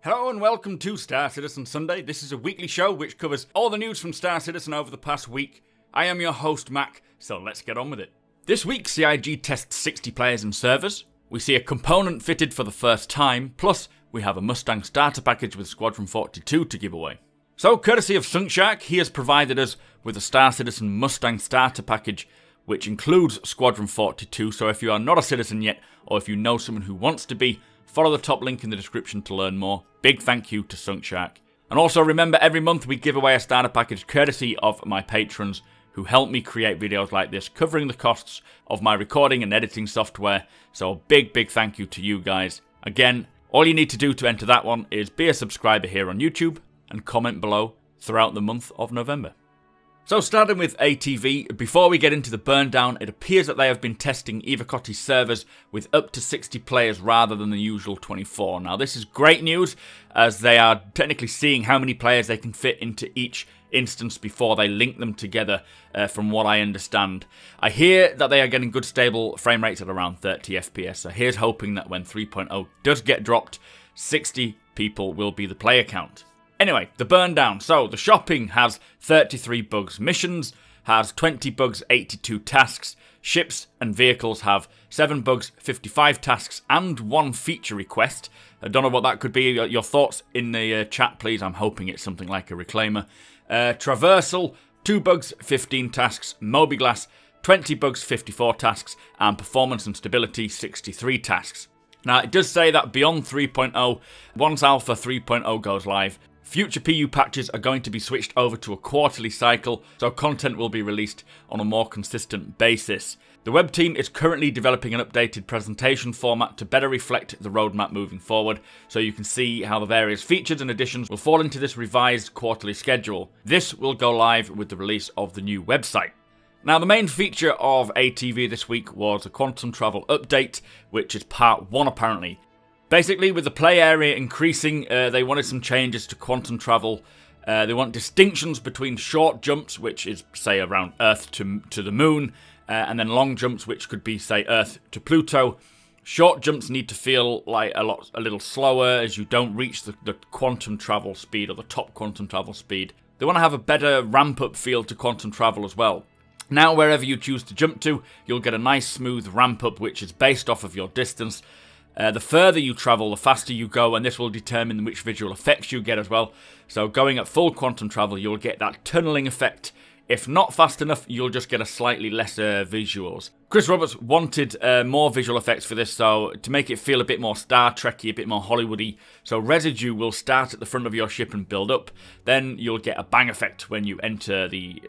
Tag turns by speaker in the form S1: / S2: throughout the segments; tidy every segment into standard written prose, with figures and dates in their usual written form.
S1: Hello and welcome to Star Citizen Sunday. This is a weekly show which covers all the news from Star Citizen over the past week. I am your host Mac, so let's get on with it. This week CIG tests 60 players and servers. We see a component fitted for the first time, plus we have a Mustang Starter Package with Squadron 42 to give away. So courtesy of Sunkshark, he has provided us with a Star Citizen Mustang Starter Package which includes Squadron 42, so if you are not a citizen yet, or if you know someone who wants to be, follow the top link in the description to learn more. Big thank you to Sunkshark. And also remember, every month we give away a starter package courtesy of my patrons who help me create videos like this, covering the costs of my recording and editing software. So a big thank you to you guys. Again, all you need to do to enter that one is be a subscriber here on YouTube and comment below throughout the month of November. So starting with ATV, before we get into the burn down, it appears that they have been testing Evocotti's servers with up to 60 players rather than the usual 24. Now this is great news, as they are technically seeing how many players they can fit into each instance before they link them together, from what I understand. I hear that they are getting good stable frame rates at around 30 FPS, so here's hoping that when 3.0 does get dropped, 60 people will be the player count. Anyway, the burn down. So, the shopping has 33 bugs. Missions has 20 bugs, 82 tasks. Ships and vehicles have 7 bugs, 55 tasks, and 1 feature request. I don't know what that could be. Your thoughts in the chat, please. I'm hoping it's something like a reclaimer. Traversal, 2 bugs, 15 tasks. Mobiglass, 20 bugs, 54 tasks. And performance and stability, 63 tasks. Now, it does say that beyond 3.0, once Alpha 3.0 goes live, future PU patches are going to be switched over to a quarterly cycle, so content will be released on a more consistent basis. The web team is currently developing an updated presentation format to better reflect the roadmap moving forward, so you can see how the various features and additions will fall into this revised quarterly schedule. This will go live with the release of the new website. Now, the main feature of ATV this week was a quantum travel update, which is part 1 apparently. Basically, with the play area increasing, they wanted some changes to quantum travel. They want distinctions between short jumps, which is, say, around Earth to the Moon, and then long jumps, which could be, say, Earth to Pluto. Short jumps need to feel like a little slower, as you don't reach the quantum travel speed, or the top quantum travel speed. They want to have a better ramp-up feel to quantum travel as well. Now, wherever you choose to jump to, you'll get a nice smooth ramp-up, which is based off of your distance. The further you travel, the faster you go, and this will determine which visual effects you get as well. So going at full quantum travel, you'll get that tunneling effect. If not fast enough, you'll just get a slightly lesser visuals. Chris Roberts wanted more visual effects for this, so to make it feel a bit more Star Trek-y, a bit more Hollywoody. So residue will start at the front of your ship and build up. Then you'll get a bang effect when you enter the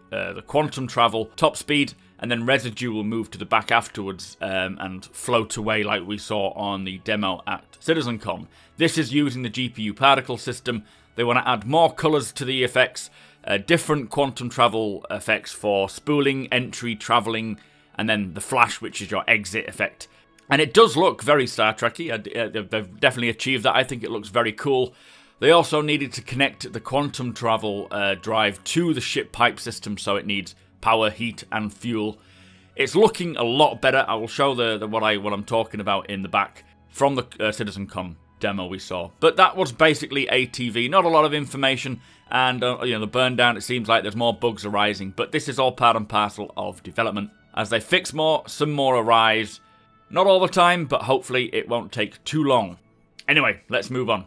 S1: quantum travel top speed, and then residue will move to the back afterwards and float away like we saw on the demo at CitizenCon. This is using the GPU particle system. They want to add more colours to the effects, different quantum travel effects for spooling, entry, travelling, and then the flash, which is your exit effect. And it does look very Star Trek-y. They've definitely achieved that. I think it looks very cool. They also needed to connect the quantum travel drive to the ship pipe system, so it needs power, heat, and fuel. It's looking a lot better. I will show what I'm talking about in the back from the CitizenCon demo we saw. But that was basically ATV. Not a lot of information, and the burn down, it seems like there's more bugs arising, but this is all part and parcel of development. As they fix more, some more arise. Not all the time, but hopefully it won't take too long. Anyway, let's move on.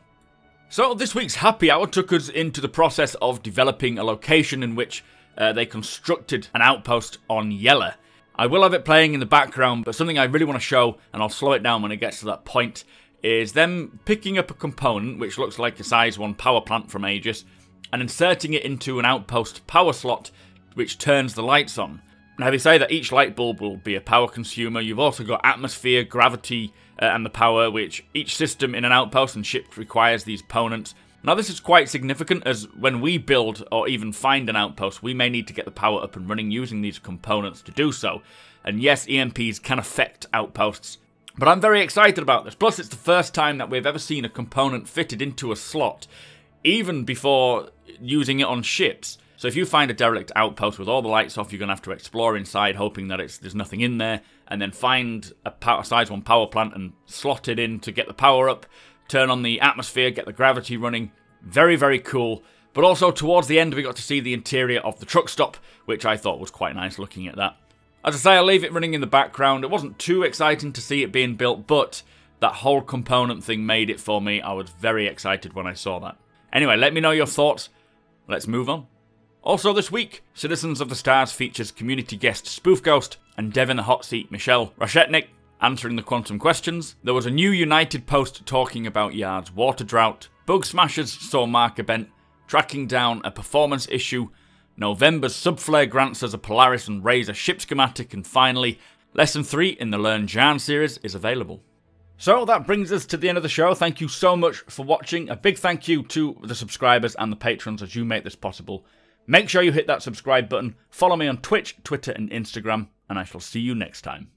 S1: So this week's happy hour took us into the process of developing a location in which they constructed an outpost on Yela. I will have it playing in the background, but something I really want to show, and I'll slow it down when it gets to that point, is them picking up a component which looks like a size 1 power plant from Aegis, and inserting it into an outpost power slot which turns the lights on. Now they say that each light bulb will be a power consumer. You've also got atmosphere, gravity, and the power, which each system in an outpost and ship requires these components. Now this is quite significant, as when we build or even find an outpost, we may need to get the power up and running using these components to do so. And yes, EMPs can affect outposts, but I'm very excited about this. Plus it's the first time that we've ever seen a component fitted into a slot, even before using it on ships. So if you find a derelict outpost with all the lights off, you're going to have to explore inside, hoping that there's nothing in there, and then find a size 1 power plant and slot it in to get the power up. turn on the atmosphere, get the gravity running. Very, very cool. But also towards the end we got to see the interior of the truck stop, which I thought was quite nice looking at that. As I say, I'll leave it running in the background. It wasn't too exciting to see it being built, but that whole component thing made it for me. I was very excited when I saw that. Anyway, let me know your thoughts. Let's move on. Also this week, Citizens of the Stars features community guest Spoof Ghost and Dev in the Hot Seat Michelle Rashetnik answering the quantum questions. There was a new United post talking about Yard's water drought. Bug Smashers saw Mark event tracking down a performance issue. November's Subflare grants us a Polaris and Razor ship schematic, and finally, Lesson 3 in the Learn Jan series is available. So that brings us to the end of the show. Thank you so much for watching. A big thank you to the subscribers and the patrons as you make this possible. Make sure you hit that subscribe button, follow me on Twitch, Twitter and Instagram, and I shall see you next time.